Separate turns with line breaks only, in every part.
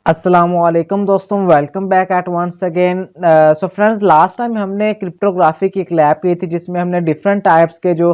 अस्सलामुअलैकुम दोस्तों, welcome back at once again. So friends, last time हमने क्रिप्टोग्राफी की एक लैब की थी जिसमें हमने डिफरेंट टाइप्स के जो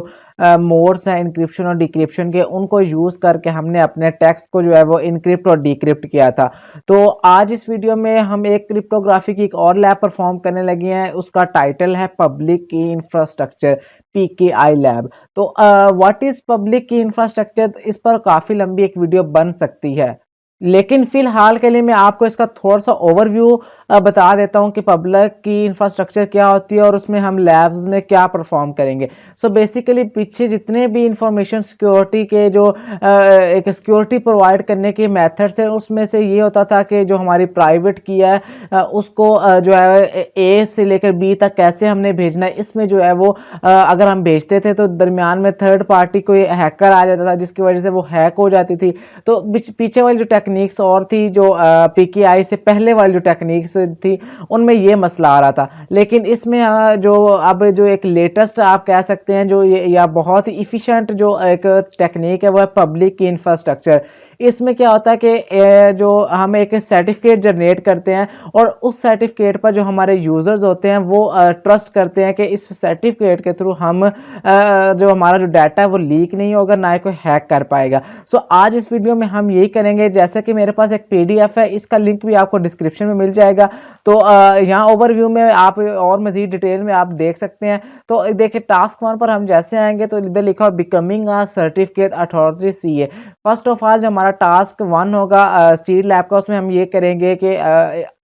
मोड्स हैं इंक्रिप्शन और डिक्रिप्शन के, उनको यूज़ करके हमने अपने टेक्स्ट को जो है वो इनक्रिप्ट और डिक्रिप्ट किया था। तो आज इस वीडियो में हम एक क्रिप्टोग्राफी की एक और लैब परफॉर्म करने लगे हैं। उसका टाइटल है पब्लिक की इंफ्रास्ट्रक्चर, PKI लैब। तो व्हाट इज़ पब्लिक की इंफ्रास्ट्रक्चर, इस पर काफ़ी लंबी एक वीडियो बन सकती है, लेकिन फिलहाल के लिए मैं आपको इसका थोड़ा सा ओवरव्यू बता देता हूं कि पब्लिक की इंफ्रास्ट्रक्चर क्या होती है और उसमें हम लैब्स में क्या परफॉर्म करेंगे। सो बेसिकली पीछे जितने भी इंफॉर्मेशन सिक्योरिटी के जो एक सिक्योरिटी प्रोवाइड करने के मेथड्स हैं, उसमें से ये होता था कि जो हमारी प्राइवेट की है उसको जो है ए से लेकर बी तक कैसे हमने भेजना है। इसमें जो है वो अगर हम भेजते थे तो दरमियान में थर्ड पार्टी कोई हैकर आ जाता था, जिसकी वजह से वो हैक हो जाती थी। तो पीछे वाली जो टेक्निक्स और थी, जो PKI से पहले वाली जो टेक्निक्स थी, उनमें ये मसला आ रहा था। लेकिन इसमें जो अब जो एक लेटेस्ट आप कह सकते हैं जो ये या बहुत ही इफ़िशिएंट जो एक टेक्निक है वो है पब्लिक की इंफ्रास्ट्रक्चर। इसमें क्या होता है कि जो हम एक सर्टिफिकेट जनरेट करते हैं और उस सर्टिफिकेट पर जो हमारे यूज़र्स होते हैं वो ट्रस्ट करते हैं कि इस सर्टिफिकेट के थ्रू हम जो हमारा जो डाटा है वो लीक नहीं होगा, ना ही कोई हैक कर पाएगा। सो आज इस वीडियो में हम यही करेंगे। जैसे कि मेरे पास एक PDF है, इसका लिंक भी आपको डिस्क्रिप्शन में मिल जाएगा। तो यहाँ ओवरव्यू में आप और मज़ीद डिटेल में आप देख सकते हैं। तो देखिए, टास्क 1 पर हम जैसे आएंगे तो इधर लिखा हो becoming a certificate authority CA। First of all जो हमारा टास्क 1 होगा सीड लैब का, उसमें हम ये करेंगे कि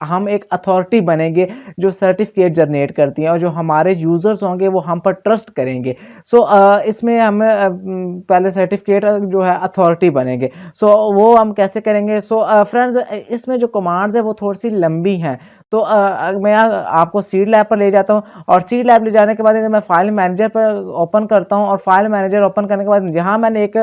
हम एक अथॉरिटी बनेंगे जो सर्टिफिकेट जनरेट करती है और जो हमारे यूज़र्स होंगे वो हम पर ट्रस्ट करेंगे। सो इसमें हम पहले सर्टिफिकेट जो है अथॉरिटी बनेंगे। सो वो हम कैसे करेंगे? सो फ्रेंड्स, इसमें जो कमांड्स है वो थोड़ी सी लंबी हैं। तो मैं आपको सीड लैब पर ले जाता हूँ और सीड लैब ले जाने के बाद मैं फाइल मैनेजर पर ओपन करता हूँ और फाइल मैनेजर ओपन करने के बाद यहाँ मैंने एक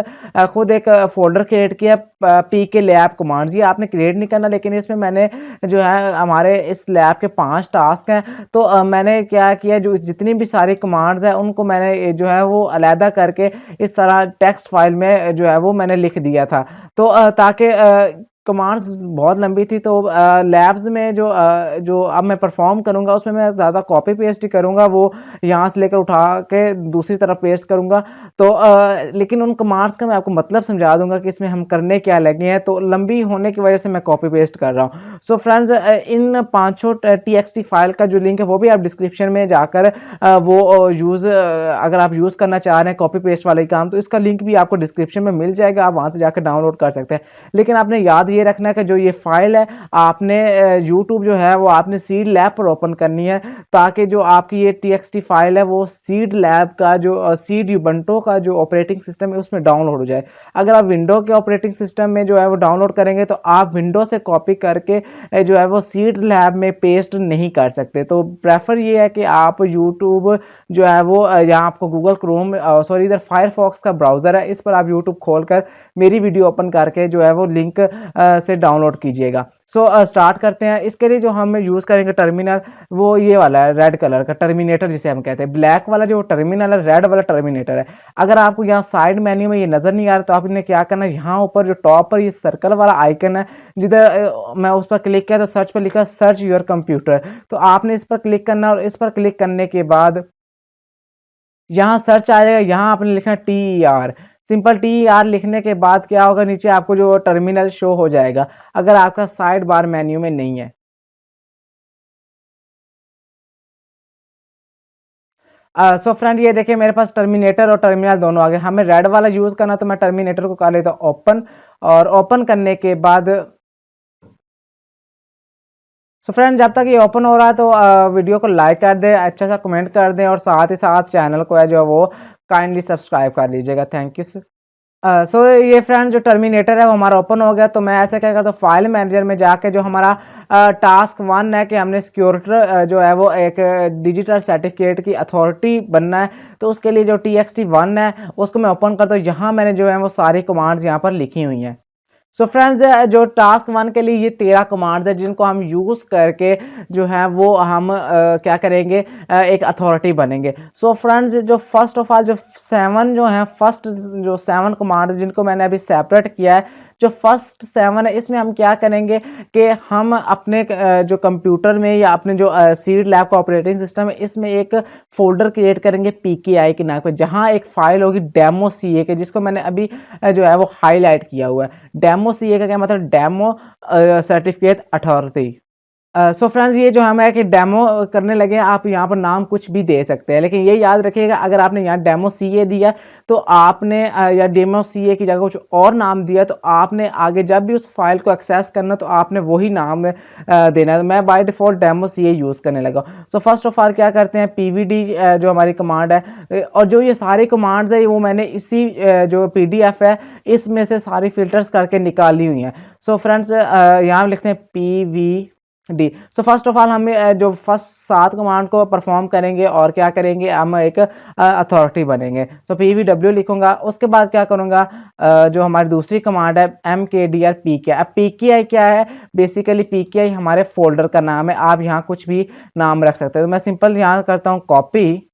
खुद एक फोल्डर क्रिएट किया, PK लैब कमांड्स। ये आपने क्रिएट नहीं करना, लेकिन इसमें मैंने जो है हमारे इस लैब के 5 टास्क हैं। तो मैंने क्या किया, जो जितनी भी सारी कमांड्स हैं उनको मैंने जो है वो अलहदा करके इस तरह टेक्स्ट फाइल में जो है वो मैंने लिख दिया था। तो ताकि कमांड्स बहुत लंबी थी, तो लैब्स में जो अब मैं परफॉर्म करूंगा उसमें मैं ज़्यादा कॉपी पेस्ट ही करूंगा, वो यहाँ से लेकर उठा के दूसरी तरफ पेस्ट करूंगा। तो लेकिन उन कमांड्स का मैं आपको मतलब समझा दूंगा कि इसमें हम करने क्या लगे हैं। तो लंबी होने की वजह से मैं कॉपी पेस्ट कर रहा हूँ। सो फ्रेंड्स, इन 5 TXT फाइल का जो लिंक है वो भी आप डिस्क्रिप्शन में जाकर वो अगर आप यूज़ करना चाह रहे हैं कॉपी पेस्ट वाले काम, तो इसका लिंक भी आपको डिस्क्रिप्शन में मिल जाएगा, आप वहाँ से जाकर डाउनलोड कर सकते हैं। लेकिन आपने याद ये रखना है कि जो ये फाइल है आपने यूट्यूब जो है वो आपने सीड लैब पर ओपन करनी है, ताकि जो आपकी ये TXT फाइल है वो सीड लैब का जो सीड यूबंटो का जो ऑपरेटिंग सिस्टम है उसमें डाउनलोड हो जाए। अगर आप विंडो के ऑपरेटिंग सिस्टम में जो है वो डाउनलोड करेंगे तो आप विंडो से कॉपी करके जो है वो सीड लैब में पेस्ट नहीं कर सकते। तो प्रेफर ये है कि आप यूट्यूब जो है वो यहाँ आपको गूगल क्रोम सॉरी इधर फायरफॉक्स का ब्राउज़र है, इस पर आप यूट्यूब खोलकर मेरी वीडियो ओपन करके जो है वो लिंक से डाउनलोड कीजिएगा। सो स्टार्ट करते हैं। इसके लिए जो हम यूज़ करेंगे टर्मिनल, वो ये वाला है, रेड कलर का टर्मिनेटर जिसे हम कहते हैं। ब्लैक वाला जो टर्मिनल है, रेड वाला टर्मिनेटर है। अगर आपको यहाँ साइड मेन्यू में ये नज़र नहीं आ रहा तो आपने क्या करना है, यहाँ ऊपर जो टॉप पर ये सर्कल वाला आइकन है, जिधर मैं उस पर क्लिक किया तो सर्च पर लिखा सर्च योर कंप्यूटर, तो आपने इस पर क्लिक करना और इस पर क्लिक करने के बाद यहाँ सर्च आ जाएगा। यहाँ आपने लिखना TER, सिंपल TER लिखने के बाद क्या होगा, नीचे आपको जो टर्मिनल शो हो जाएगा अगर आपका साइड बार मेन्यू में नहीं है। सो फ्रेंड, ये देखिए मेरे पास टर्मिनेटर और टर्मिनल दोनों आ गए। हमें रेड वाला यूज़ करना, तो मैं टर्मिनेटर को कर लेता हूँ ओपन, और ओपन करने के बाद सो फ्रेंड जब तक ये ओपन हो रहा है तो वीडियो को लाइक कर दें, अच्छा सा कमेंट कर दें और साथ ही साथ चैनल को है जो वो काइंडली सब्सक्राइब कर लीजिएगा। Thank you. सो ये फ्रेंड जो टर्मिनेटर है वो हमारा ओपन हो गया। तो मैं ऐसे क्या करता हूँ, फाइल मैनेजर में जाके जो हमारा टास्क 1 है कि हमने सिक्योरिटी जो है वो एक डिजिटल सर्टिफिकेट की अथॉरिटी बनना है, तो उसके लिए जो TXT1 है उसको मैं ओपन करता हूँ। यहाँ मैंने जो है वो सारी कमांड्स यहाँ पर लिखी हुई हैं। सो फ्रेंड्स, जो टास्क 1 के लिए ये 13 कमांड्स हैं जिनको हम यूज़ करके जो है वो हम क्या करेंगे, एक अथॉरिटी बनेंगे। सो फ्रेंड्स, जो फर्स्ट ऑफ ऑल जो 7 जो हैं, फर्स्ट जो 7 कमांड्स जिनको मैंने अभी सेपरेट किया है, जो फर्स्ट 7 है इसमें हम क्या करेंगे कि हम अपने जो कंप्यूटर में या अपने जो सीड लैब का ऑपरेटिंग सिस्टम है इसमें एक फोल्डर क्रिएट करेंगे पीकेआई के नाम पे, जहां एक फाइल होगी डेमो सीए के, जिसको मैंने अभी जो है वो हाईलाइट किया हुआ है। डेमो सीए का क्या मतलब, demo certificate authority. So friends, ये जो हम है कि डेमो करने लगे, आप यहाँ पर नाम कुछ भी दे सकते हैं, लेकिन ये याद रखिएगा अगर आपने यहाँ डेमो सीए दिया तो आपने या डेमो सीए की जगह कुछ और नाम दिया तो आपने आगे जब भी उस फाइल को एक्सेस करना तो आपने वही नाम देना है। मैं by default demo CA use करने लगा। सो फर्स्ट ऑफ ऑल क्या करते हैं, पीवीडी जो हमारी कमांड है, और जो ये सारी कमांड्स है वो मैंने इसी जो पीडीएफ है इसमें से सारी फिल्टर्स करके निकाली हुई हैं। सो फ्रेंड्स, यहाँ लिखते हैं PV D. So first of all हमें जो फर्स्ट 7 कमांड को परफॉर्म करेंगे और क्या करेंगे, हम एक अथॉरिटी बनेंगे। सो पी वी डब्ल्यू लिखूंगा, उसके बाद क्या करूंगा, जो हमारी दूसरी कमांड है एम के डी आर पी के। अब पी के आई क्या है, बेसिकली पी के आई हमारे फोल्डर का नाम है, आप यहाँ कुछ भी नाम रख सकते हैं। तो मैं सिंपल यहाँ करता हूँ कॉपी,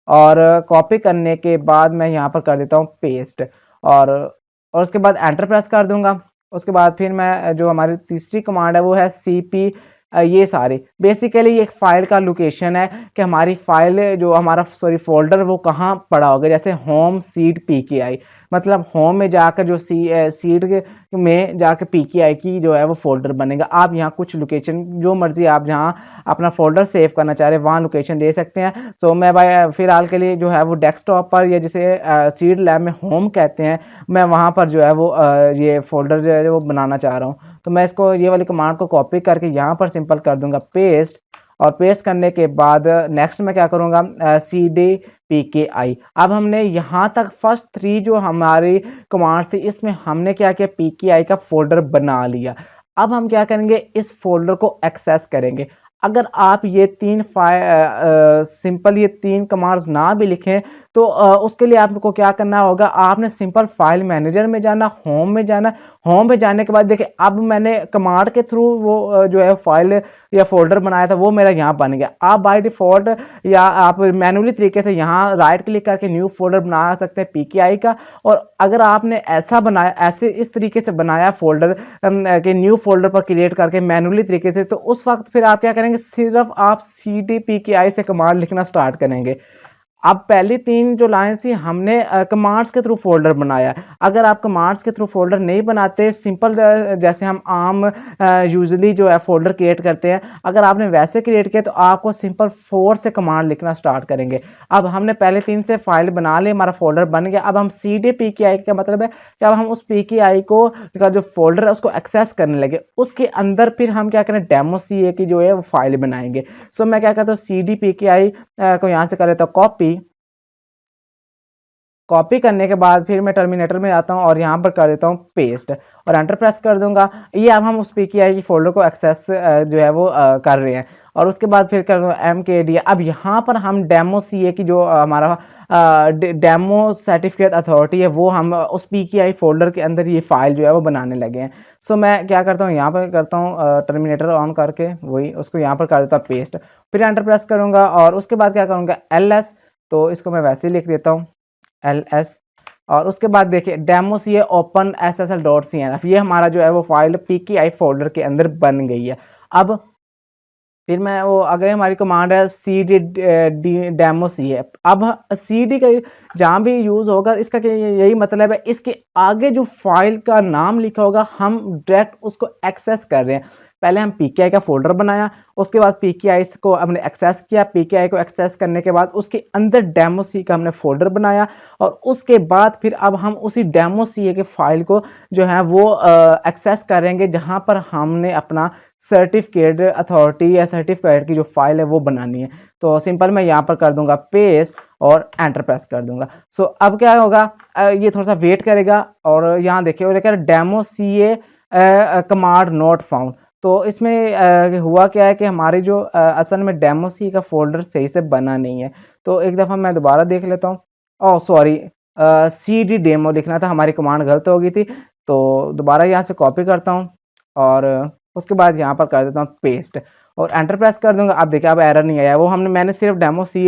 और कॉपी करने के बाद मैं यहाँ पर कर देता हूँ पेस्ट, और उसके बाद एंटर प्रेस कर दूंगा। उसके बाद फिर मैं जो हमारी तीसरी कमांड है वो है सी पी, ये सारे बेसिकली एक फाइल का लोकेशन है कि हमारी फाइल जो हमारा फोल्डर वो कहाँ पड़ा होगा। जैसे होम सीड पीकेआई, मतलब होम में जाकर जो सीड में जाकर पीकेआई की जो है वो फोल्डर बनेगा। आप यहाँ कुछ लोकेशन जो मर्जी आप जहाँ अपना फोल्डर सेव करना चाह रहे हैं वहाँ लोकेशन दे सकते हैं। तो मैं भाई फिलहाल के लिए जो है वो डेस्कटॉप पर, या जिसे सीड लैब में होम कहते हैं, मैं वहाँ पर जो है वो ये फोल्डर जो है वो बनाना चाह रहा हूँ। तो मैं इसको ये वाली कमांड को कॉपी करके यहाँ पर सिंपल कर दूंगा पेस्ट, और पेस्ट करने के बाद नेक्स्ट मैं क्या करूँगा, सी डी पी के आई। अब हमने यहाँ तक फर्स्ट 3 जो हमारी कमांड्स थी इसमें हमने क्या किया, पी के आई का फोल्डर बना लिया। अब हम क्या करेंगे, इस फोल्डर को एक्सेस करेंगे। अगर आप ये 3 सिंपल ये 3 कमांड्स ना भी लिखें तो उसके लिए आपको क्या करना होगा, आपने सिंपल फाइल मैनेजर में जाना, होम में जाना। होम में जाने के बाद देखिए अब मैंने कमांड के थ्रू वो जो है फाइल या फोल्डर बनाया था वो मेरा यहाँ बन गया। आप बाय डिफॉल्ट या आप मैनुअली तरीके से यहाँ राइट क्लिक करके न्यू फोल्डर बना सकते हैं पीकेआई का। और अगर आपने ऐसा बनाया, ऐसे इस तरीके से बनाया फोल्डर के न्यू फोल्डर पर क्रिएट करके मैनुअली तरीके से, तो उस वक्त फिर आप क्या करेंगे, सिर्फ आप सी डी पी के आई से कमांड लिखना स्टार्ट करेंगे। अब पहली 3 जो लाइन थी हमने कमांड्स के थ्रू फोल्डर बनाया। अगर आप कमांड्स के थ्रू फोल्डर नहीं बनाते, सिंपल जैसे हम आम यूजुअली जो है फोल्डर क्रिएट करते हैं, अगर आपने वैसे क्रिएट किया तो आपको सिंपल 4 से कमांड लिखना स्टार्ट करेंगे। अब हमने पहले 3 से फाइल बना ली, हमारा फोल्डर बन गया। अब हम सी डी पी के आई का मतलब है कि अब हम उस पी के आई को का जो फोल्डर है उसको एक्सेस करने लगे। उसके अंदर फिर हम क्या करें, डेमो सी ए की जो है वो फाइल बनाएंगे। सो मैं क्या करता हूँ, सी डी पी के आई को यहाँ से कर लेता हूँ कॉपी। कॉपी करने के बाद फिर मैं टर्मिनेटर में आता हूँ और यहाँ पर कर देता हूँ पेस्ट, और एंटर प्रेस कर दूंगा। ये अब हम उस पीकेआई की फोल्डर को एक्सेस जो है वो कर रहे हैं। और उसके बाद फिर कर दूँगा एम के डी। अब यहाँ पर हम डेमो सी ए की जो हमारा डेमो सर्टिफिकेट अथॉरिटी है वो हम उस पीकेआई फोल्डर के अंदर ये फाइल जो है वो बनाने लगे हैं। सो मैं क्या करता हूँ, यहाँ पर करता हूँ टर्मिनेटर ऑन करके वही उसको यहाँ पर कर देता हूँ पेस्ट, फिर एंटर प्रेस करूँगा। और उसके बाद क्या करूँगा, एल एस, तो इसको मैं वैसे ही लिख देता हूँ एल एस। और उसके बाद देखिए demo C open S S L dot C N F, ये हमारा जो है वो फाइल पीकेआई फोल्डर के अंदर बन गई है। अब फिर मैं वो अगर हमारी कमांड है सी डी डेमो सी है। अब सी डी का जहाँ भी यूज़ होगा इसका यही मतलब है, इसके आगे जो फाइल का नाम लिखा होगा हम डायरेक्ट उसको एक्सेस कर रहे हैं। पहले हम पीकेआई का फोल्डर बनाया, उसके बाद पीकेआई को हमने एक्सेस किया। पीकेआई को एक्सेस करने के बाद उसके अंदर डेमो सी का हमने फोल्डर बनाया, और उसके बाद फिर अब हम उसी डेमो सी के फाइल को जो है वो एक्सेस करेंगे जहां पर हमने अपना सर्टिफिकेट अथॉरिटी या सर्टिफिकेट की जो फाइल है वो बनानी है। तो सिंपल मैं यहाँ पर कर दूंगा पेस्ट और एंटर प्रेस कर दूंगा। सो अब क्या होगा, ये थोड़ा सा वेट करेगा, और यहाँ देखिए वो लेकर demo C A command not found. तो इसमें हुआ क्या है कि हमारी जो असल में डेमो सी का फोल्डर सही से बना नहीं है। तो एक दफ़ा मैं दोबारा देख लेता हूँ। Oh sorry, C D demo लिखना था, हमारी कमांड गलत हो गई थी। तो दोबारा यहाँ से कॉपी करता हूँ और उसके बाद यहाँ पर कर देता हूँ पेस्ट और एंटर प्रेस कर दूंगा। अब देखिए अब एरर नहीं आया, वो मैंने सिर्फ डेमो सी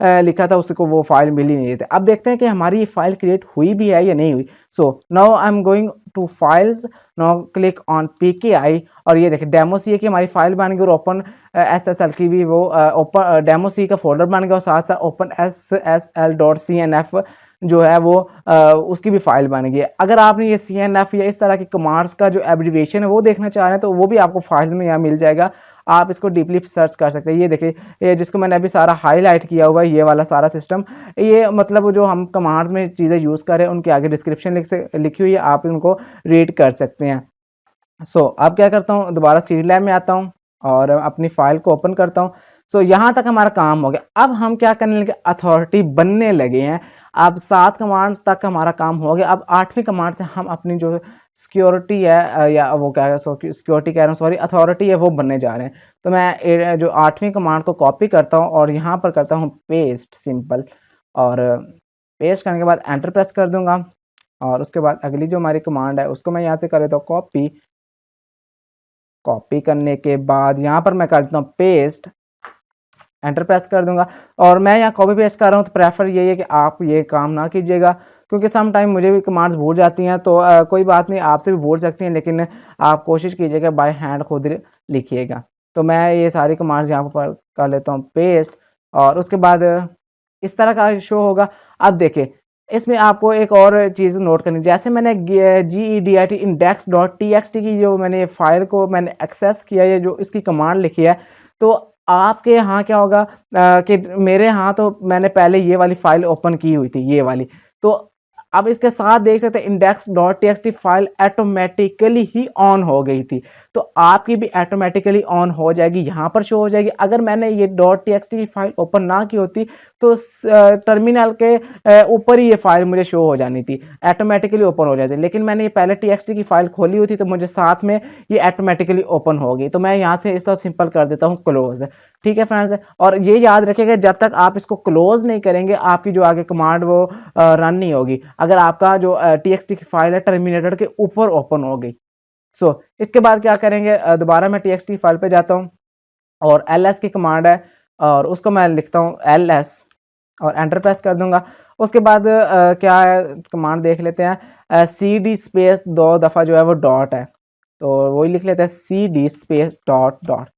लिखा था, उसको वो फाइल मिल ही नहीं थी। अब देखते हैं कि हमारी ये फाइल क्रिएट हुई भी है या नहीं हुई। So now I am going to files, now click on PKI। और ये देखिए डेमो सी की हमारी फाइल बन गई और ओपन SSL की भी वो ओपन डेमो सी का फोल्डर बन गया और साथ साथ ओपन SSL.CNF जो है वो उसकी भी फाइल बन गई है। अगर आपने ये CNF या इस तरह की कमांड्स का जो एब्रिविएशन है वो देखना चाह रहे हैं तो वो भी आपको फाइल्स में यहाँ मिल जाएगा, आप इसको डीपली सर्च कर सकते हैं। ये देखिए ये जिसको मैंने अभी सारा हाईलाइट किया हुआ है, ये वाला सारा सिस्टम, ये मतलब जो हम कमांड्स में चीज़ें यूज़ कर रहे हैं उनके आगे डिस्क्रिप्शन लिखी हुई है, आप उनको रीड कर सकते हैं। अब क्या करता हूँ, दोबारा सीडीलैब में आता हूँ और अपनी फाइल को ओपन करता हूँ। यहाँ तक हमारा काम हो गया। अब हम क्या करने लगे, अथॉरिटी बनने लगे हैं। अब 7 कमांड्स तक हमारा काम हो गया। अब 8वीं कमांड से हम अपनी जो सिक्योरिटी है या वो क्या है, सिक्योरिटी कह रहा हूँ सॉरी, अथॉरिटी है वो बनने जा रहे हैं। तो मैं जो 8वीं कमांड को कॉपी करता हूँ और यहाँ पर करता हूँ पेस्ट सिंपल, और पेस्ट करने के बाद एंटर प्रेस कर दूंगा। और उसके बाद अगली जो हमारी कमांड है उसको मैं यहाँ से कर लेता हूँ कॉपी। कॉपी करने के बाद यहाँ पर मैं कर देता हूँ पेस्ट, एंटर प्रेस कर दूंगा। और मैं यहाँ कॉपी पेस्ट कर रहा हूँ तो प्रेफर यही है कि आप ये काम ना कीजिएगा, क्योंकि सम टाइम मुझे भी कमांड्स भूल जाती हैं। तो कोई बात नहीं, आपसे भी भूल सकती हैं, लेकिन आप कोशिश कीजिएगा बाय हैंड खुद लिखिएगा। तो मैं ये सारी कमांड्स यहाँ पर कर लेता हूँ पेस्ट, और उसके बाद इस तरह का शो होगा। अब देखिए इसमें आपको एक और चीज़ नोट करनी, जैसे मैंने GEDIT index.txt की जो मैंने फाइल को मैंने एक्सेस किया है, जो इसकी कमांड लिखी है, तो आपके यहाँ क्या होगा कि मेरे यहाँ तो मैंने पहले ये वाली फाइल ओपन की हुई थी, ये वाली। तो अब इसके साथ देख सकते हैं index.txt file automatically he on हो गई थी, तो आपकी भी ऑटोमेटिकली ऑन हो जाएगी, यहाँ पर शो हो जाएगी। अगर मैंने ये .txt फाइल ओपन ना की होती तो टर्मिनल के ऊपर ही ये फाइल मुझे शो हो जानी थी, ऑटोमेटिकली ओपन हो जाती। लेकिन मैंने ये पहले txt की फाइल खोली हुई थी तो मुझे साथ में ये ऑटोमेटिकली ओपन हो गई। तो मैं यहाँ से इसको सिंपल कर देता हूँ क्लोज। ठीक है फ्रेंड्स, और ये याद रखिएगा जब तक आप इसको क्लोज नहीं करेंगे आपकी जो आगे कमांड वो रन नहीं होगी, अगर आपका जो txt की फाइल है टर्मिनेटर के ऊपर ओपन हो गई। इसके बाद क्या करेंगे, दोबारा मैं txt फाइल पे जाता हूँ और ls की कमांड है और उसको मैं लिखता हूँ ls और एंटर प्रेस कर दूंगा। उसके बाद क्या है, कमांड देख लेते हैं, cd स्पेस 2 दफ़ा जो है वो डॉट है, तो वही लिख लेते हैं cd space dot dot,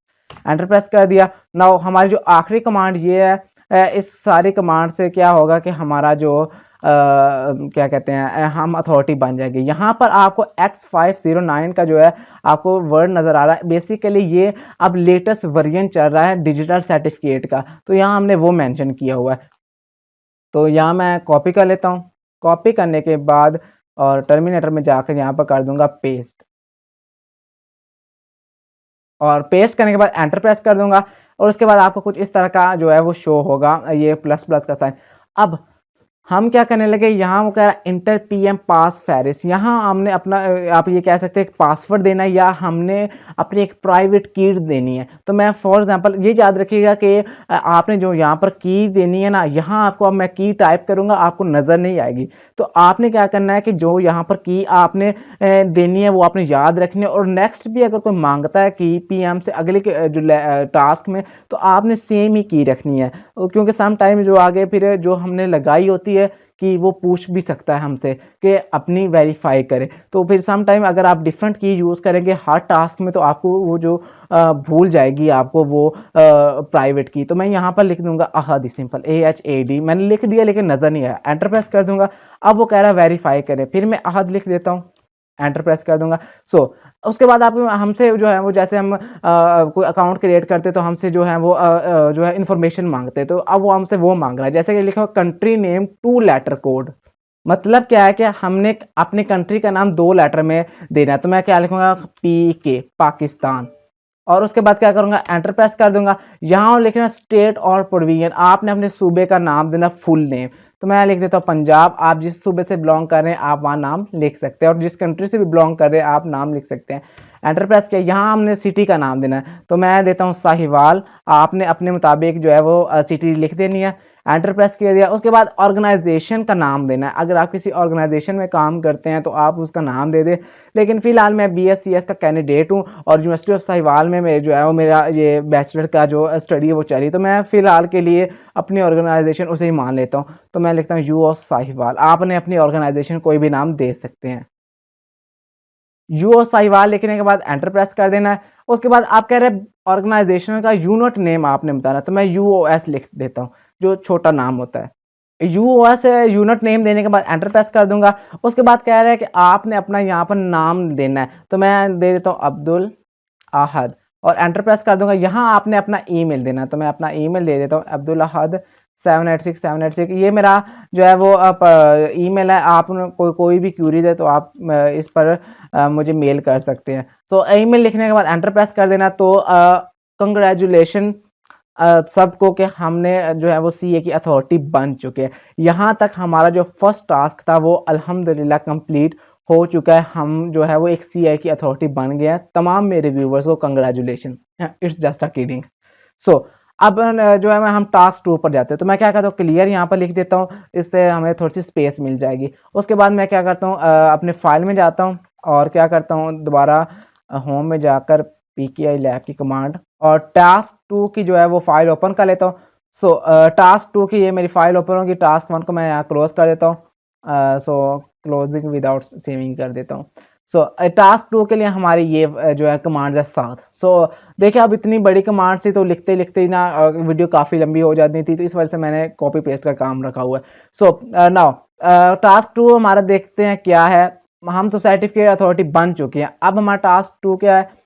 enter press कर दिया। नाउ हमारी जो आखिरी कमांड ये है, इस सारी कमांड से क्या होगा कि हमारा जो क्या कहते हैं, हम अथॉरिटी बन जाएगी। यहाँ पर आपको X509 का जो है आपको वर्ड नज़र आ रहा है, बेसिकली ये अब लेटेस्ट वर्जन चल रहा है डिजिटल सर्टिफिकेट का, तो यहाँ हमने वो मेंशन किया हुआ है। तो यहाँ मैं कॉपी कर लेता हूँ, कॉपी करने के बाद और टर्मिनेटर में जाकर यहाँ पर कर दूंगा पेस्ट, और पेस्ट करने के बाद एंटर प्रेस कर दूंगा। और उसके बाद आपको कुछ इस तरह का जो है वो शो होगा, ये प्लस प्लस का साइन। अब हम क्या करने लगे, यहाँ वो कह रहा है इंटर PM पास फेरिस, यहाँ हमने अपना आप ये कह सकते हैं पासवर्ड देना है या हमने अपनी एक प्राइवेट की देनी है। तो मैं फॉर एग्जांपल ये याद रखिएगा कि आपने जो यहाँ पर की देनी है ना, यहाँ आपको अब मैं की टाइप करूँगा आपको नज़र नहीं आएगी। तो आपने क्या करना है कि जो यहाँ पर की आपने देनी है वो आपने याद रखनी है, और नेक्स्ट भी अगर कोई मांगता है की PM से अगले जो टास्क में, तो आपने सेम ही की रखनी है, क्योंकि सम टाइम जो आगे फिर जो हमने लगाई होती है कि वो पूछ भी सकता है हमसे कि अपनी वेरीफाई करें। तो फिर सम टाइम अगर आप डिफरेंट की यूज़ करेंगे हर टास्क में तो आपको वो जो भूल जाएगी आपको वो प्राइवेट की। तो मैं यहाँ पर लिख दूंगा अहद, सिंपल AHAD मैंने लिख दिया लेकिन नज़र नहीं आया, एंटर प्रेस कर दूंगा। अब वो कह रहा है वेरीफाई करें, फिर मैं अहद लिख देता हूँ, एंटर प्रेस कर दूंगा। उसके बाद आप हमसे जो है वो जैसे हम कोई अकाउंट क्रिएट करते तो हमसे जो है वो जो है इन्फॉर्मेशन मांगते, तो अब वो हमसे वो मांग रहा है, जैसे कि लिखा हुआ कंट्री नेम 2 लेटर कोड। मतलब क्या है कि हमने अपने कंट्री का नाम 2 लेटर में देना है, तो मैं क्या लिखूंगा PK पाकिस्तान, और उसके बाद क्या करूंगा एंटर प्रेस कर दूंगा। यहाँ लिखना स्टेट और प्रोविजन, आपने अपने सूबे का नाम देना फुल नेम, तो मैं लिख देता हूँ पंजाब। आप जिस सूबे से बिलोंग कर रहे हैं आप वहाँ नाम लिख सकते हैं, और जिस कंट्री से भी बिलोंग कर रहे हैं आप नाम लिख सकते हैं। एंटर प्रेस किया, यहाँ हमने सिटी का नाम देना है, तो मैं देता हूँ साहिवाल, आपने अपने मुताबिक जो है वो सिटी लिख देनी है, एंटर प्रेस कर दिया। उसके बाद ऑर्गेनाइजेशन का नाम देना है, अगर आप किसी ऑर्गेनाइजेशन में काम करते हैं तो आप उसका नाम दे दें, लेकिन फिलहाल मैं BScs का कैंडिडेट हूँ और यूनिवर्सिटी ऑफ साहिवाल में जो है वो मेरा ये बैचलर का जो स्टडी है वो चली, तो मैं फिलहाल के लिए अपनी ऑर्गेनाइजेशन उसे ही मान लेता हूँ, तो मैं लिखता हूँ U ऑफ साहिवाल। आपने अपनी ऑर्गेनाइजेशन कोई भी नाम दे सकते हैं। यूओ साहिवाल लिखने के बाद एंटर प्रेस कर देना है। उसके बाद आप कह रहे हैं ऑर्गेनाइजेशन का यूनिट नेम आपने बताना, तो मैं यूओएस लिख देता हूँ, जो छोटा नाम होता है। यूओएस यूनिट नेम देने के बाद एंटर प्रेस कर दूंगा। उसके बाद कह रहा है कि आपने अपना यहाँ पर नाम देना है, तो मैं दे देता हूँ अब्दुल अहद और एंटर प्रेस कर दूंगा। यहाँ आपने अपना ईमेल देना है, तो मैं अपना ईमेल दे देता हूँ अब्दुल अहद 786 ये मेरा जो है वो आप ईमेल है। आप कोई भी क्यूरीज है तो आप इस पर मुझे मेल कर सकते हैं। तो ईमेल लिखने के बाद एंटर प्रेस कर देना। तो कंग्रेचुलेशन सबको कि हमने जो है वो सीए की अथॉरिटी बन चुके हैं। यहाँ तक हमारा जो फर्स्ट टास्क था वो अल्हम्दुलिल्लाह कंप्लीट हो चुका है। हम जो है वो एक सीए की अथॉरिटी बन गए हैं। तमाम मेरे व्यूवर्स को congratulation, it's just a kidding. So अब जो है हम टास्क 2 पर जाते हैं। तो मैं क्या करता हूँ, क्लियर यहाँ पर लिख देता हूँ, इससे हमें थोड़ी सी स्पेस मिल जाएगी। उसके बाद मैं क्या करता हूँ, अपने फाइल में जाता हूँ और क्या करता हूँ, दोबारा होम में जाकर pki लैब की कमांड और टास्क 2 की जो है वो फाइल ओपन कर लेता हूँ। सो टास्क 2 की ये मेरी फाइल ओपन होगी। टास्क 1 को मैं यहाँ क्लोज कर देता हूँ। सो क्लोजिंग विदाउट सेविंग कर देता हूँ। सो टास्क 2 के लिए हमारी ये जो है कमांड्स है 7। सो देखिए अब इतनी बड़ी कमांड थी तो लिखते लिखते ही ना वीडियो काफ़ी लंबी हो जाती थी, तो इस वजह से मैंने कॉपी पेस्ट का काम रखा हुआ है। सो नाउ टास्क 2 हमारा देखते हैं क्या है। हम तो सर्टिफिकेट अथॉरिटी बन चुके हैं। अब हमारा टास्क 2 क्या है,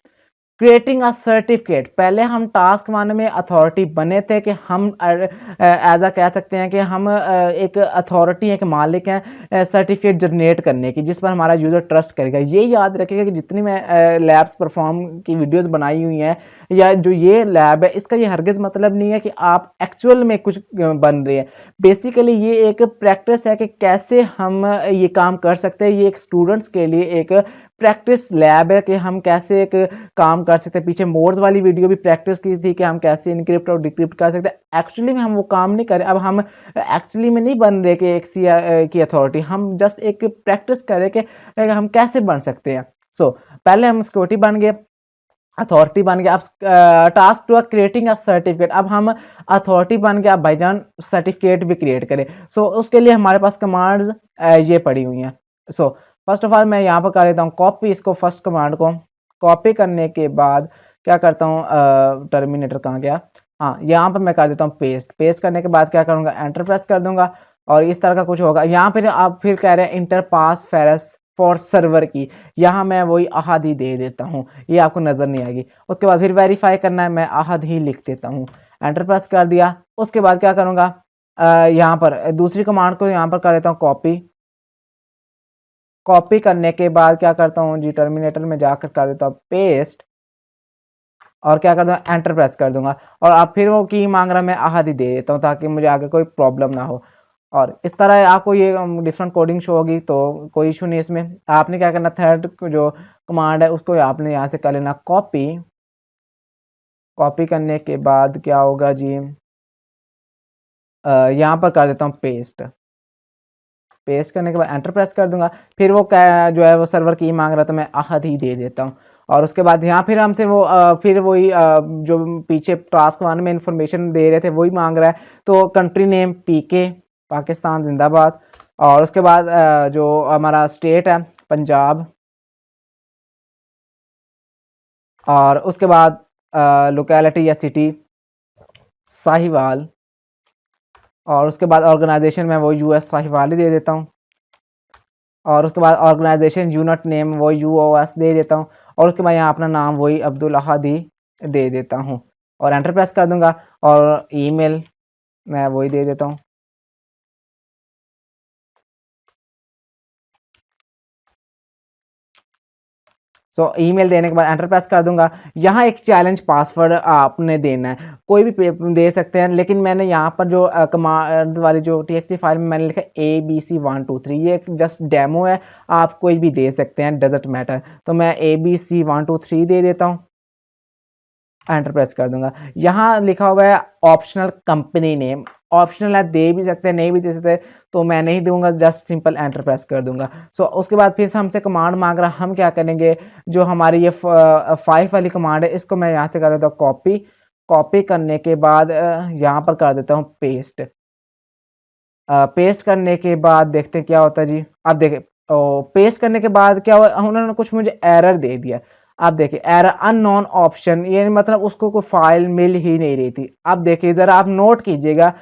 क्रिएटिंग अ सर्टिफिकेट। पहले हम टास्क 1 में अथॉरिटी बने थे कि हम एज अ कह सकते हैं कि हम एक अथॉरिटी एक मालिक हैं सर्टिफिकेट जनरेट करने की, जिस पर हमारा यूज़र ट्रस्ट करेगा। ये याद रखिएगा कि जितनी मैं लैब्स परफॉर्म की वीडियोस बनाई हुई हैं या जो ये लैब है, इसका ये हरगिज़ मतलब नहीं है कि आप एक्चुअल में कुछ बन रहे हैं। बेसिकली ये एक प्रैक्टिस है कि कैसे हम ये काम कर सकते हैं। ये एक स्टूडेंट्स के लिए एक प्रैक्टिस लैब है कि हम कैसे एक काम कर सकते हैं। पीछे मोड्स वाली वीडियो भी प्रैक्टिस की थी कि हम कैसे इनक्रिप्ट और डिक्रिप्ट कर सकते हैं। एक्चुअली में हम वो काम नहीं करें। अब हम एक्चुअली में नहीं बन रहे कि एक सी की अथॉरिटी, हम जस्ट एक प्रैक्टिस करें कि हम कैसे बन सकते हैं। सो पहले हम सिक्योरिटी बन गए, अथॉरिटी बन गया। अब टास्क 2 क्रिएटिंग अ सर्टिफिकेट। अब हम अथॉरिटी बन गया, भाईजान सर्टिफिकेट भी क्रिएट करें। सो उसके लिए हमारे पास कमांड्स ये पड़ी हुई हैं। सो फर्स्ट ऑफ ऑल मैं यहाँ पर कर लेता हूँ कॉपी, इसको फर्स्ट कमांड को कॉपी करने के बाद क्या करता हूँ, टर्मिनेटर कहाँ गया, हाँ यहाँ पर मैं कर देता हूँ पेस्ट। पेस्ट करने के बाद क्या करूँगा, एंटर प्रेस कर दूंगा और इस तरह का कुछ होगा। यहाँ पर आप फिर कह रहे हैं inter pass phrase for server की, यहाँ मैं वही अहद ही दे देता हूँ, ये आपको नज़र नहीं आएगी। उसके बाद फिर वेरीफाई करना है, मैं अहद ही लिख देता हूँ, एंटर प्रेस कर दिया। उसके बाद क्या करूँगा, यहाँ पर दूसरी कमांड को यहाँ पर कर लेता हूँ कॉपी। कॉपी करने के बाद क्या करता हूँ जी, टर्मिनेटर में जाकर कर देता हूँ पेस्ट और क्या कर दूँगा, एंटर प्रेस कर दूंगा। और अब फिर वो की मांग रहा, मैं अहद ही दे देता हूँ ताकि मुझे आगे कोई प्रॉब्लम ना हो। और इस तरह आपको ये डिफरेंट कोडिंग शो होगी, तो कोई इशू नहीं इसमें। आपने क्या करना, थर्ड जो कमांड है उसको आपने यहाँ से कर लेना कॉपी। कॉपी करने के बाद क्या होगा जी, यहाँ पर कर देता हूँ पेस्ट। पेस्ट करने के बाद एंटर प्रेस कर दूंगा। फिर वो क्या जो है वो सर्वर की मांग रहा, तो मैं अहद ही दे देता हूँ। और उसके बाद यहाँ फिर हमसे वो फिर वही जो पीछे टास्क 1 में इंफॉर्मेशन दे रहे थे वही मांग रहा है। तो कंट्री नेम पीके, पाकिस्तान जिंदाबाद। और उसके बाद जो हमारा स्टेट है पंजाब। और उसके बाद लोकेलिटी या सिटी साहिवाल। और उसके बाद ऑर्गेनाइजेशन में वो यूएस साहिवाल ही दे देता हूँ। और उसके बाद ऑर्गेनाइजेशन यूनिट नेम वो यूओएस दे देता हूँ। और उसके बाद यहाँ अपना नाम वही अब्दुल अहद ही दे देता हूँ और एंटर प्रेस कर दूंगा। और ईमेल मैं वही दे देता हूँ। सो ईमेल देने के बाद एंटर प्रेस कर दूंगा। यहाँ एक चैलेंज पासवर्ड आपने देना है, कोई भी दे सकते हैं, लेकिन मैंने यहाँ पर जो कमांड वाली जो टीएक्सटी फाइल में मैंने लिखा ABC123, ये जस्ट डेमो है, आप कोई भी दे सकते हैं, डजंट मैटर। तो मैं ABC123 दे देता हूँ, एंटर प्रेस कर दूंगा। यहाँ लिखा हुआ है ऑप्शनल कंपनी नेम, ऑप्शनल है, दे भी सकते हैं नहीं भी दे सकते, तो मैं नहीं दूंगा, जस्ट सिंपल एंटर प्रेस कर दूंगा। सो उसके बाद फिर से हमसे कमांड मांग रहा, हम क्या करेंगे, जो हमारी ये 5 वाली कमांड है इसको मैं यहाँ से कर देता हूँ कॉपी। कॉपी करने के बाद यहाँ पर कर देता हूँ पेस्ट। पेस्ट करने के बाद देखते हैं क्या होता है जी। अब देखें पेस्ट करने के बाद क्या हुआ, उन्होंने कुछ मुझे एरर दे दिया। आप देखिए एरर अननोन ऑप्शन, ये मतलब उसको कोई फाइल मिल ही नहीं रही थी। अब देखिए ज़रा आप नोट कीजिएगा,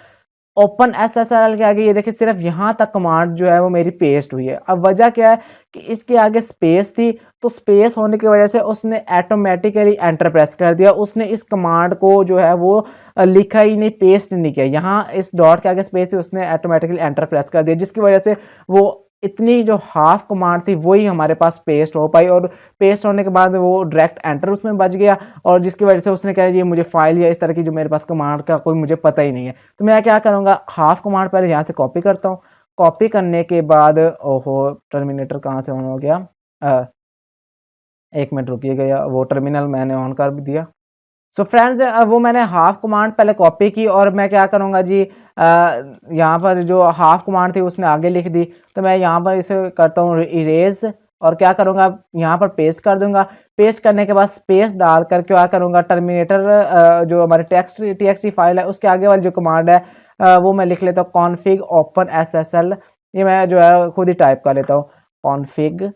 ओपन एसएसएल के आगे ये देखिए सिर्फ यहाँ तक कमांड जो है वो मेरी पेस्ट हुई है। अब वजह क्या है कि इसके आगे स्पेस थी, तो स्पेस होने की वजह से उसने ऑटोमेटिकली एंटर प्रेस कर दिया। उसने इस कमांड को जो है वो लिखा ही नहीं, पेस्ट नहीं किया। यहाँ इस डॉट के आगे स्पेस थी, उसने ऑटोमेटिकली एंटर प्रेस कर दिया, जिसकी वजह से वो इतनी जो हाफ कमांड थी वही हमारे पास पेस्ट हो पाई, और पेस्ट होने के बाद वो डायरेक्ट एंटर उसमें बच गया, और जिसकी वजह से उसने कहा ये मुझे फाइल या इस तरह की जो मेरे पास कमांड का कोई मुझे पता ही नहीं है। तो मैं क्या करूँगा, हाफ कमांड पहले यहाँ से कॉपी करता हूँ। कॉपी करने के बाद ओहो टर्मिनेटर कहाँ से ऑन हो गया, 1 मिनट रुकिएगा, वो टर्मिनल मैंने ऑन कर भी दिया। सो फ्रेंड्स वो मैंने हाफ कमांड पहले कॉपी की, और मैं क्या करूँगा जी, यहाँ पर जो हाफ कमांड थी उसने आगे लिख दी, तो मैं यहाँ पर इसे करता हूँ इरेज, और क्या करूँगा यहाँ पर पेस्ट कर दूंगा। पेस्ट करने के बाद स्पेस डालकर क्या करूँगा, टर्मिनेटर जो हमारी टीएक्सटी फाइल है उसके आगे वाली जो कमांड है वो मैं लिख लेता हूँ, कॉन्फिग ओपन एसएसएल। ये मैं जो है खुद ही टाइप कर लेता हूँ, कॉन्फिग,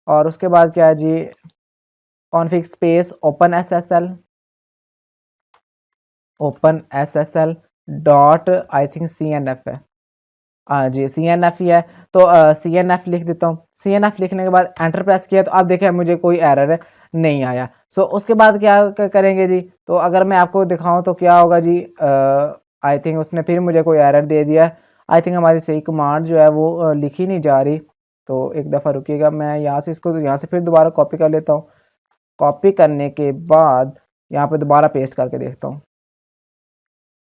और उसके बाद क्या है जी, config space open SSL dot I think CNF है, हाँ जी CNF ही है। तो CNF लिख देता हूँ। CNF लिखने के बाद एंटर प्रेस किया, तो अब देखिए मुझे कोई एरर नहीं आया। सो उसके बाद क्या करेंगे जी, तो अगर मैं आपको दिखाऊं तो क्या होगा जी, आई थिंक उसने फिर मुझे कोई एरर दे दिया। आई थिंक हमारी सही कमांड जो है वो लिखी नहीं जा रही। तो एक दफ़ा रुकिएगा, मैं यहाँ से इसको यहाँ से फिर दोबारा कॉपी कर लेता हूँ। कॉपी करने के बाद यहाँ पे दोबारा पेस्ट करके देखता हूँ।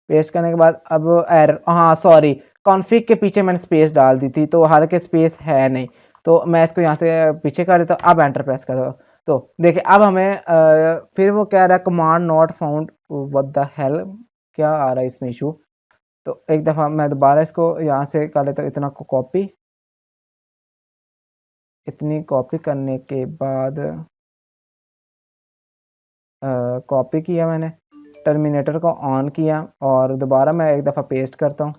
पेस्ट करने के बाद अब एरर, हाँ सॉरी, कॉन्फिग के पीछे मैंने स्पेस डाल दी थी, तो हालांकि स्पेस है नहीं, तो मैं इसको यहाँ से पीछे कर देता हूँ। अब एंटर प्रेस कर दो, तो देखिए अब हमें फिर वो कह रहा है command not found, what the hell, क्या आ रहा है इसमें इशू। तो एक दफ़ा मैं दोबारा इसको यहाँ से कर लेता हूँ, इतना को कॉपी, इतनी कॉपी करने के बाद कॉपी किया मैंने, टर्मिनेटर को ऑन किया, और दोबारा मैं एक दफ़ा पेस्ट करता हूँ।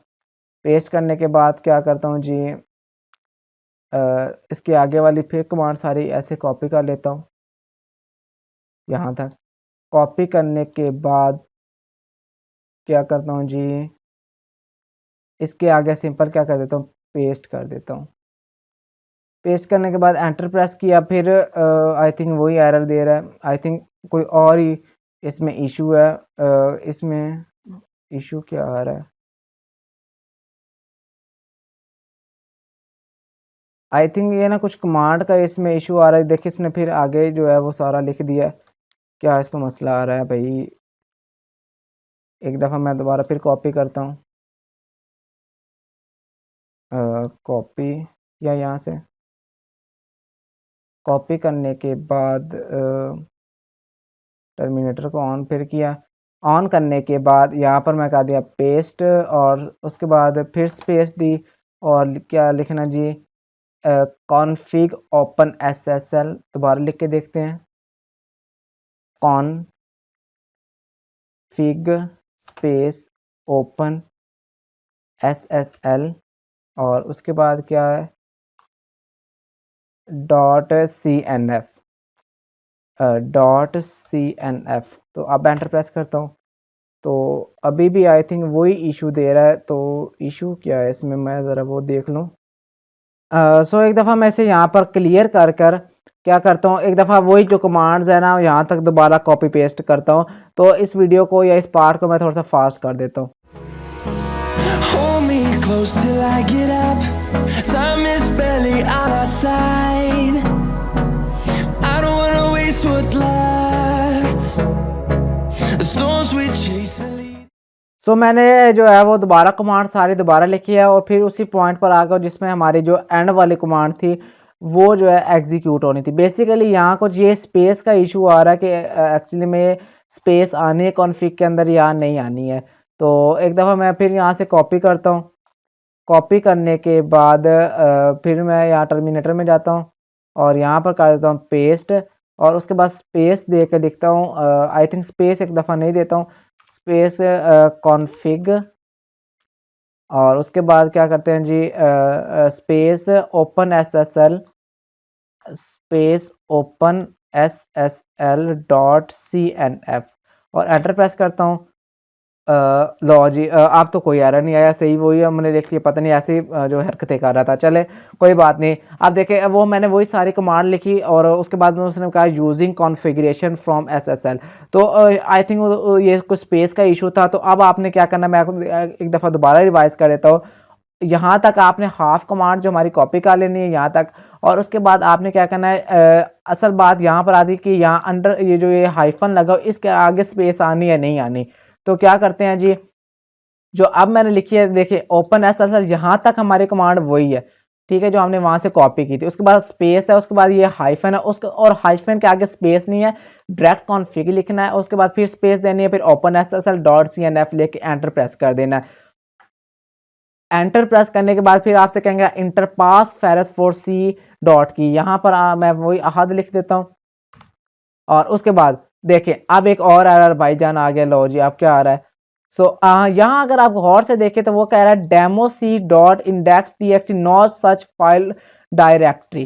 पेस्ट करने के बाद क्या करता हूँ जी, इसके आगे वाली फिर कमांड सारी ऐसे कॉपी कर लेता हूँ यहाँ तक। कॉपी करने के बाद क्या करता हूँ जी, इसके आगे सिंपल क्या कर देता हूँ, पेस्ट कर देता हूँ। पेस्ट करने के बाद एंटर प्रेस किया, फिर आई थिंक वही एरर दे रहा है। आई थिंक कोई और ही इसमें इशू है, इसमें इशू क्या आ रहा है, आई थिंक ये ना कुछ कमांड का इसमें इशू आ रहा है। देखिए इसने फिर आगे जो है वो सारा लिख दिया है, क्या इसको मसला आ रहा है भाई। एक दफ़ा मैं दोबारा फिर कॉपी करता हूँ, कॉपी, या यहाँ से कॉपी करने के बाद टर्मिनेटर को ऑन फिर किया। ऑन करने के बाद यहाँ पर मैं कर दिया पेस्ट, और उसके बाद फिर स्पेस दी, और क्या लिखना जी, कॉन्फिग ओपन एसएसएल, दोबारा लिख के देखते हैं, कॉन्फिग स्पेस ओपन एसएसएल, और उसके बाद क्या है, .cnf, .cnf। तो अब एंटर प्रेस करता हूँ, तो अभी भी आई थिंक वही इशू दे रहा है। तो इशू क्या है इसमें, मैं ज़रा वो देख लूँ। सो एक दफ़ा मैं इसे यहाँ पर क्लियर कर कर क्या करता हूँ, एक दफ़ा वही जो कमांड्स है ना यहाँ तक दोबारा कॉपी पेस्ट करता हूँ। तो इस वीडियो को या इस पार्ट को मैं थोड़ा सा फास्ट कर देता हूँ।
Hold me close till I get up. Time is barely on our side. I don't wanna waste what's left. The storms we chase are leading.
सो मैंने जो है वो दोबारा कमांड सारी दोबारा लिखी है, और फिर उसी पॉइंट पर आ गया जिसमें हमारी जो एंड वाली कमांड थी वो जो है एग्जीक्यूट होनी थी। बेसिकली यहाँ कुछ ये स्पेस का इशू आ रहा है कि एक्चुअली में स्पेस आनी है कॉन्फ़िग के अंदर या नहीं आनी है। तो एक दफ़ा मैं फिर यहाँ से कॉपी करता हूँ। कॉपी करने के बाद फिर मैं यहाँ टर्मिनेटर में जाता हूँ, और यहाँ पर कर देता हूँ पेस्ट, और उसके बाद स्पेस दे के लिखता हूँ, आई थिंक स्पेस एक दफ़ा नहीं देता हूँ, स्पेस कॉन्फिग और उसके बाद क्या करते हैं जी, space open SSL space open SSL dot CNF और एंटर प्रेस करता हूँ। लो जी, अब तो कोई एरर नहीं आया, सही वही हमने देख लिया, पता नहीं ऐसे ही जो हरकतें कर रहा था। चले कोई बात नहीं। अब देखें, वो मैंने वही सारी कमांड लिखी और उसके बाद में उसने कहा यूजिंग कॉन्फ़िगरेशन फ्रॉम SSL। तो आई थिंक ये कुछ स्पेस का इशू था। तो अब आपने क्या करना है, मैं आपको एक दफ़ा दोबारा रिवाइज कर देता हूँ। यहाँ तक आपने हाफ कमांड जो हमारी कॉपी कर लेनी है यहाँ तक, और उसके बाद आपने क्या करना है, असल बात यहाँ पर आती है कि यहाँ अंडर ये जो ये हाइफन लगा इसके आगे स्पेस आनी है नहीं आनी। तो क्या करते हैं जी, जो अब मैंने लिखी है देखिए ओपन SSL, यहाँ तक हमारी कमांड वही है, ठीक है, जो हमने वहां से कॉपी की थी। उसके बाद स्पेस है, उसके बाद ये हाइफन है, उसके और हाइफन के आगे स्पेस नहीं है, डायरेक्ट कॉन्फ़िग लिखना है, उसके बाद फिर स्पेस देनी है, फिर ओपन SSL डॉट CNF लेके एंटर प्रेस कर देना है। एंटर प्रेस करने के बाद फिर आपसे कहेंगे enter pass phrase for C dot key, यहाँ पर मैं वही अहद लिख देता हूँ। और उसके बाद देखें अब एक और एरर भाईजान आ गया। लो जी, अब क्या आ रहा है, यहाँ अगर आप गौर से देखें तो वो कह रहा है demo C dot index TXT not such file directory.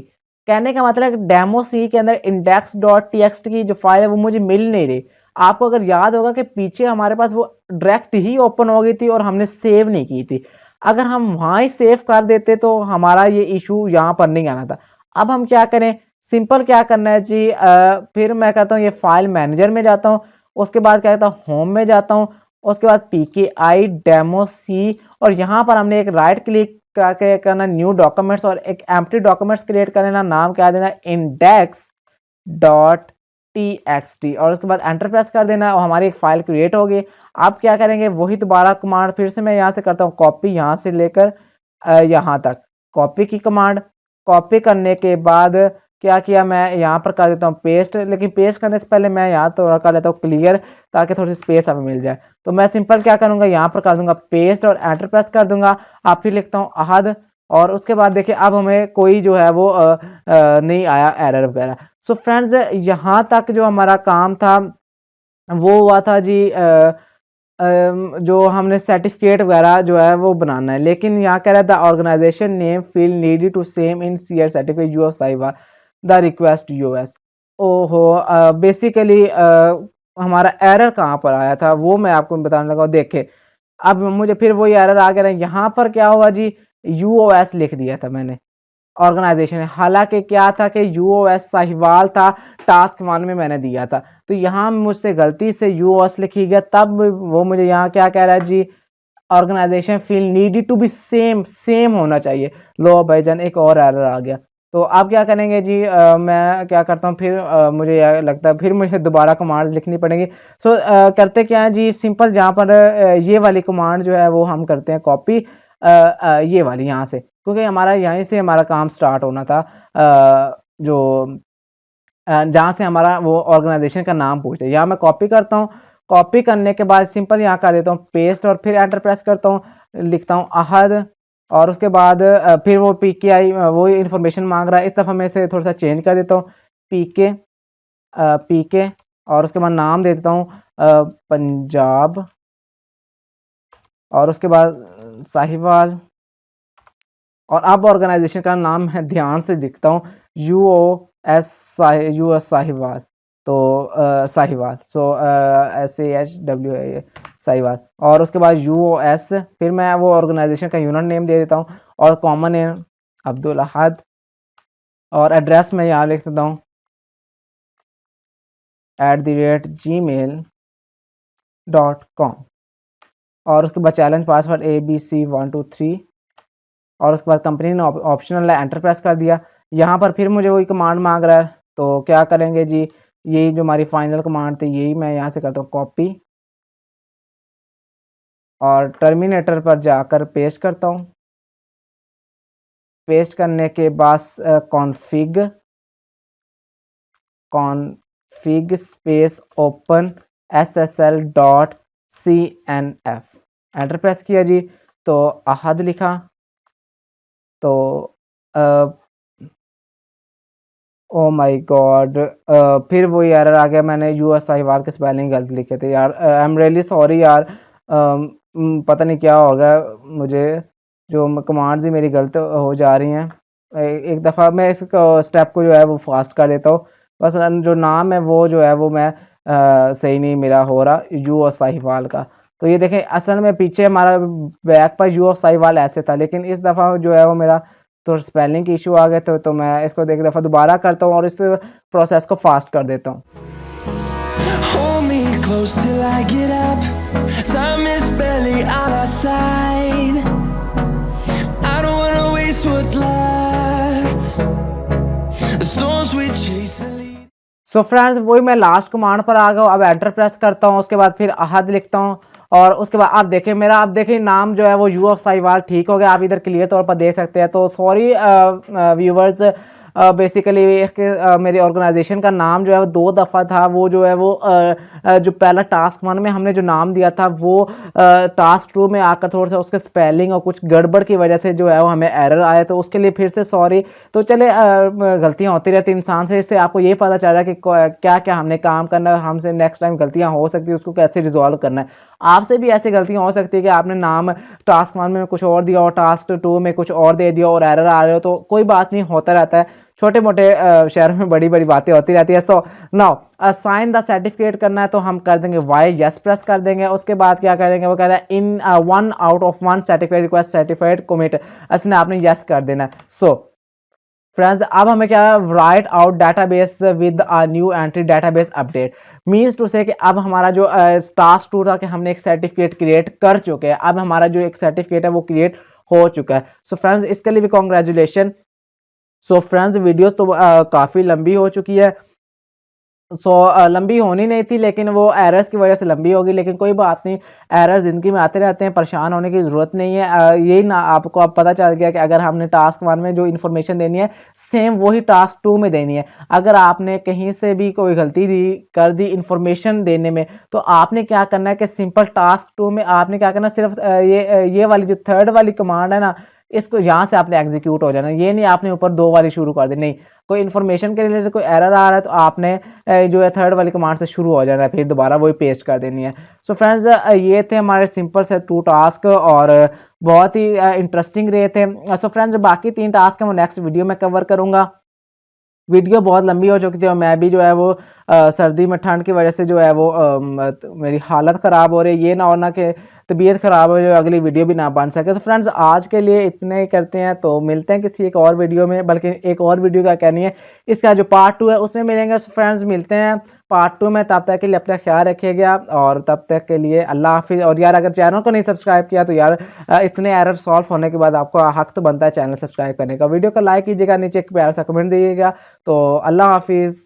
कहने का मतलब है डेमो सी के अंदर इंडेक्स डॉट TXT की जो फाइल है वो मुझे मिल नहीं रही। आपको अगर याद होगा कि पीछे हमारे पास वो डायरेक्ट ही ओपन हो गई थी और हमने सेव नहीं की थी। अगर हम वहां ही सेव कर देते तो हमारा ये इशू यहाँ पर नहीं आना था। अब हम क्या करें, सिंपल क्या करना है जी, फिर मैं कहता हूँ ये फाइल मैनेजर में जाता हूँ, उसके बाद क्या कहता हूँ होम में जाता हूँ, उसके बाद PKI डेमो सी, और यहाँ पर हमने एक राइट क्लिक करके करना न्यू डॉक्यूमेंट्स और एक एम्प्टी डॉक्यूमेंट्स क्रिएट कर लेना, नाम क्या देना इंडेक्स डॉट TXT, और उसके बाद एंटर प्रेस कर देना और हमारी एक फाइल क्रिएट होगी। आप क्या करेंगे, वही दोबारा कमांड फिर से मैं यहाँ से करता हूँ कॉपी, यहाँ से लेकर यहाँ तक कॉपी की कमांड। कॉपी करने के बाद क्या किया, मैं यहाँ पर कर देता हूँ पेस्ट, लेकिन पेस्ट करने से पहले मैं यहाँ तो कर लेता हूँ क्लियर, ताकि थोड़ी सी स्पेस हमें मिल जाए। तो मैं सिंपल क्या करूँगा, यहाँ पर कर दूंगा पेस्ट और एंटर प्रेस कर दूंगा। आप फिर लिखता हूँ अहद, और उसके बाद देखिए अब हमें कोई जो है वो नहीं आया एरर वगैरह। सो फ्रेंड्स, यहाँ तक जो हमारा काम था वो हुआ था जी, जो हमने सर्टिफिकेट वगैरह जो है वो बनाना है। लेकिन यहाँ कह रहा है the organization name field needed to same in CR certificate US cyber the request US. ओहो, बेसिकली हमारा एरर कहाँ पर आया था वो मैं आपको बताने लगा। देखे अब मुझे फिर वही एरर आ गया, यहाँ पर क्या हुआ जी, यूओएस लिख दिया था मैंने ऑर्गेनाइजेशन है, हालांकि क्या था कि यूओएस साहिवाल था, टास्क 1 में मैंने दिया था। तो यहाँ मुझसे गलती से यूओएस लिखी गया, तब वो मुझे यहाँ क्या कह रहा है जी, organization field needed to be same same होना चाहिए। लो भाईजान, एक और एरर आ गया। तो आप क्या करेंगे जी, मैं क्या करता हूँ फिर, मुझे यह लगता है फिर मुझे दोबारा कमांड लिखनी पड़ेगी। सो करते क्या है जी, सिंपल जहाँ पर ये वाली कमांड जो है वो हम करते हैं कॉपी, ये वाली यहाँ से, क्योंकि हमारा यहीं से हमारा काम स्टार्ट होना था, जो जहाँ से हमारा वो ऑर्गेनाइजेशन का नाम पूछते हैं। यहाँ मैं कॉपी करता हूँ, कॉपी करने के बाद सिंपल यहाँ कर देता हूँ पेस्ट और फिर एंटर प्रेस करता हूँ, लिखता हूँ अहद, और उसके बाद फिर वो PKI वो इन्फॉर्मेशन मांग रहा है, इस दफ़ा मैं इसे थोड़ा सा चेंज कर देता हूँ, PK, और उसके बाद नाम दे देता हूँ पंजाब, और उसके बाद साहिवाल, और अब ऑर्गेनाइजेशन का नाम मैं ध्यान से लिखता हूँ यूएस साहिवाल। तो साहिवाल, SAHWA साहिवाल, और उसके बाद यूओएस, फिर मैं वो ऑर्गेनाइजेशन का यूनिट नेम दे देता हूँ, और कॉमन नेम अब्दुल अहद, और एड्रेस मैं यहाँ लिख देता हूँ @gmail.com, और उसके बाद चैलेंज पासवर्ड ABC123, और उसके बाद कंपनी ने ऑप्शनल है, एंटर प्रेस कर दिया। यहाँ पर फिर मुझे वही कमांड मांग रहा है, तो क्या करेंगे जी, यही जो हमारी फाइनल कमांड थी यही मैं यहाँ से करता हूँ कॉपी, और टर्मिनेटर पर जाकर पेस्ट करता हूँ। पेस्ट करने के बाद config space open SSL dot CNF, enter press किया जी, तो अहद लिखा, तो ओ माय गॉड, फिर वही एरर आ गया, मैंने यूएस साहिवाल के स्पेलिंग गलत लिखे थे यार, आई एम रियली सॉरी यार। पता नहीं क्या होगा मुझे, जो कमांड्स ही मेरी गलत हो जा रही हैं। एक दफ़ा मैं इस स्टेप को जो है वो फास्ट कर देता हूँ। बस जो नाम है वो जो है वो मैं सही नहीं मेरा हो रहा, यू और साहिवाल का। तो ये देखें, असल में पीछे हमारा बैक पर यू और साहिवाल ऐसे था, लेकिन इस दफ़ा जो है वो मेरा तो स्पेलिंग की इशू आ गए थे, तो मैं इसको एक दफ़ा दोबारा करता हूँ और इस प्रोसेस को फास्ट कर देता हूँ।
Hold me close till I get up. Time is barely on our side. I don't wanna waste what's left. The storms we chase are leading.
So friends, वही मैं लास्ट कमांड पर आ गया हूँ। अब एंटर प्रेस करता हूँ, उसके बाद फिर अहद लिखता हूँ और उसके बाद आप देखें मेरा, अब देखें नाम जो है वो यू ऑफ साहिवाल ठीक हो गया। आप इधर क्लियर तौर पर देख सकते हैं। तो सॉरी व्यूवर्स, बेसिकली मेरी ऑर्गेनाइजेशन का नाम जो है वो 2 दफ़ा था। वो जो है वो जो पहला टास्क 1 में हमने जो नाम दिया था वो टास्क 2 में आकर थोड़ा सा उसके स्पेलिंग और कुछ गड़बड़ की वजह से जो है वो हमें एरर आया, तो उसके लिए फिर से सॉरी। तो चले, गलतियां होती रहती इंसान से, इससे आपको ये पता चल रहा है कि क्या क्या हमने काम करना है, हमसे नेक्स्ट टाइम गलतियां हो सकती है, उसको कैसे रिजॉल्व करना है। आपसे भी ऐसी गलतियां हो सकती है कि आपने नाम टास्क 1 में कुछ और दिया और टास्क 2 में कुछ और दे दिया और एरर आ रहे हो, तो कोई बात नहीं, होता रहता है। छोटे मोटे शहरों में बड़ी बड़ी बातें होती रहती है। So now assign the certificate करना है, तो हम कर देंगे वाई, यस प्रेस कर देंगे। उसके बाद क्या करेंगे, वो कह रहा है इन 1 out of 1 certificate request certified commit, इसमें आपने यस कर देना है। सो फ्रेंड्स, अब हमें क्या है, write out database with a new entry database update, means to say कि अब हमारा जो टास्क 2 था कि हमने एक सर्टिफिकेट क्रिएट कर चुके हैं, अब हमारा जो एक सर्टिफिकेट है वो क्रिएट हो चुका है। सो फ्रेंड्स, इसके लिए भी कॉन्ग्रेचुलेशन। सो फ्रेंड्स, वीडियो तो काफ़ी लंबी हो चुकी है। लंबी होनी नहीं थी, लेकिन वो एरर्स की वजह से लंबी होगी, लेकिन कोई बात नहीं, एरर्स ज़िंदगी में आते रहते हैं, परेशान होने की ज़रूरत नहीं है। यही ना आपको अब पता चल गया कि अगर हमने टास्क 1 में जो इन्फॉर्मेशन देनी है, सेम वही टास्क 2 में देनी है। अगर आपने कहीं से भी कोई गलती कर दी इन्फॉर्मेशन देने में, तो आपने क्या करना है कि सिंपल टास्क 2 में आपने क्या करना है, सिर्फ ये वाली जो थर्ड वाली कमांड है ना, इसको यहाँ से आपने एग्जीक्यूट हो जाना। ये नहीं आपने ऊपर 2 वाली शुरू कर दी, नहीं। कोई इन्फॉर्मेशन के रिलेटेड कोई एरर आ रहा है, तो आपने जो है थर्ड वाली कमांड से शुरू हो जाना है, फिर दोबारा वही पेस्ट कर देनी है। सो फ्रेंड्स, ये थे हमारे सिंपल से 2 टास्क और बहुत ही इंटरेस्टिंग रहे थे। सो फ्रेंड्स, बाकी 3 टास्क हैं वो नेक्स्ट वीडियो में कवर करूँगा। वीडियो बहुत लंबी हो चुकी थी और मैं भी जो है वो सर्दी में ठंड की वजह से जो है वो मेरी हालत ख़राब हो रही है। ये ना होना कि तबीयत ख़राब हो जो अगली वीडियो भी ना बन सके। तो फ्रेंड्स, आज के लिए इतने ही करते हैं, तो मिलते हैं किसी एक और वीडियो में, बल्कि एक और वीडियो का कहनी है, इसका जो पार्ट 2 है उसमें मिलेंगे। तो फ्रेंड्स, मिलते हैं पार्ट 2 में। तब तक के लिए अपना ख्याल रखिएगा और तब तक के लिए अल्लाह हाफिज़। और यार, अगर चैनल को नहीं सब्सक्राइब किया तो यार, इतने एरर सॉल्व होने के बाद आपको हक तो बनता है चैनल सब्सक्राइब करने का। वीडियो को लाइक कीजिएगा, नीचे एक प्यारा सा कमेंट दीजिएगा। तो अल्लाह हाफिज़।